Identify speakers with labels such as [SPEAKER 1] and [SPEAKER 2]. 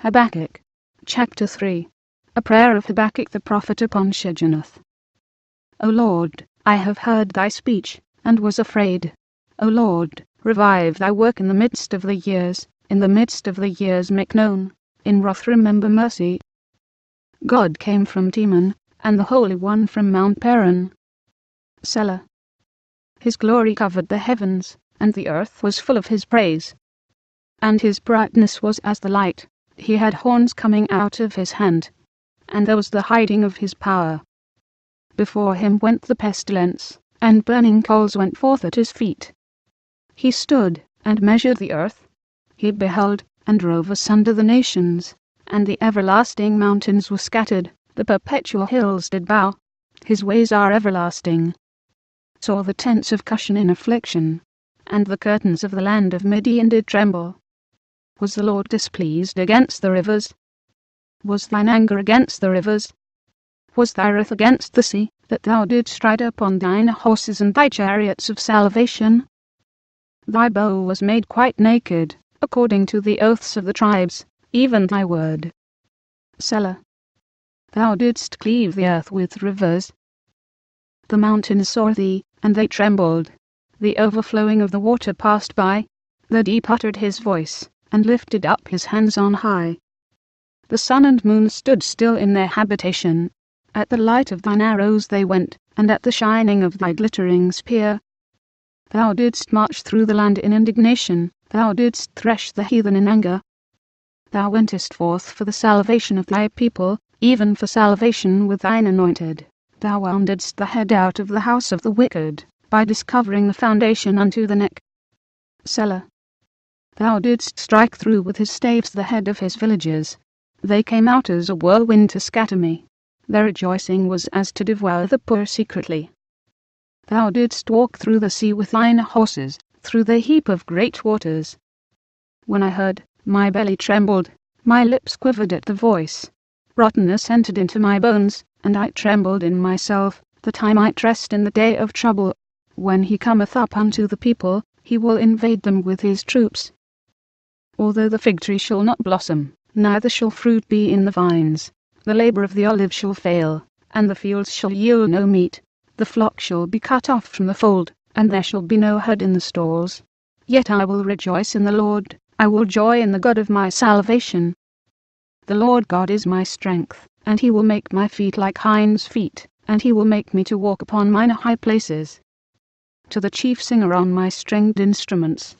[SPEAKER 1] Habakkuk. Chapter 3. A prayer of Habakkuk the prophet upon Shigionoth. O Lord, I have heard thy speech, and was afraid. O Lord, revive thy work in the midst of the years, in the midst of the years make known, in wrath remember mercy. God came from Teman, and the Holy One from Mount Paran. Selah. His glory covered the heavens, and the earth was full of his praise. And his brightness was as the light. He had horns coming out of his hand, and there was the hiding of his power. Before him went the pestilence, and burning coals went forth at his feet. He stood, and measured the earth. He beheld, and drove asunder the nations, and the everlasting mountains were scattered, the perpetual hills did bow. His ways are everlasting. Saw the tents of Cushan in affliction, and the curtains of the land of Midian did tremble. Was the Lord displeased against the rivers? Was thine anger against the rivers? Was thy wrath against the sea, that thou didst ride upon thine horses and thy chariots of salvation? Thy bow was made quite naked, according to the oaths of the tribes, even thy word. Selah. Thou didst cleave the earth with rivers. The mountains saw thee, and they trembled. The overflowing of the water passed by. The deep uttered his voice, and lifted up his hands on high. The sun and moon stood still in their habitation. At the light of thine arrows they went, and at the shining of thy glittering spear. Thou didst march through the land in indignation, thou didst thresh the heathen in anger. Thou wentest forth for the salvation of thy people, even for salvation with thine anointed. Thou woundedst the head out of the house of the wicked, by discovering the foundation unto the neck. Selah. Thou didst strike through with his staves the head of his villagers. They came out as a whirlwind to scatter me. Their rejoicing was as to devour the poor secretly. Thou didst walk through the sea with thine horses, through the heap of great waters. When I heard, my belly trembled, my lips quivered at the voice. Rottenness entered into my bones, and I trembled in myself, that I might rest in the day of trouble. When he cometh up unto the people, he will invade them with his troops. Although the fig tree shall not blossom, neither shall fruit be in the vines, the labour of the olive shall fail, and the fields shall yield no meat, the flock shall be cut off from the fold, and there shall be no herd in the stalls. Yet I will rejoice in the Lord, I will joy in the God of my salvation. The Lord God is my strength, and he will make my feet like hinds' feet, and he will make me to walk upon mine high places. To the chief singer on my stringed instruments,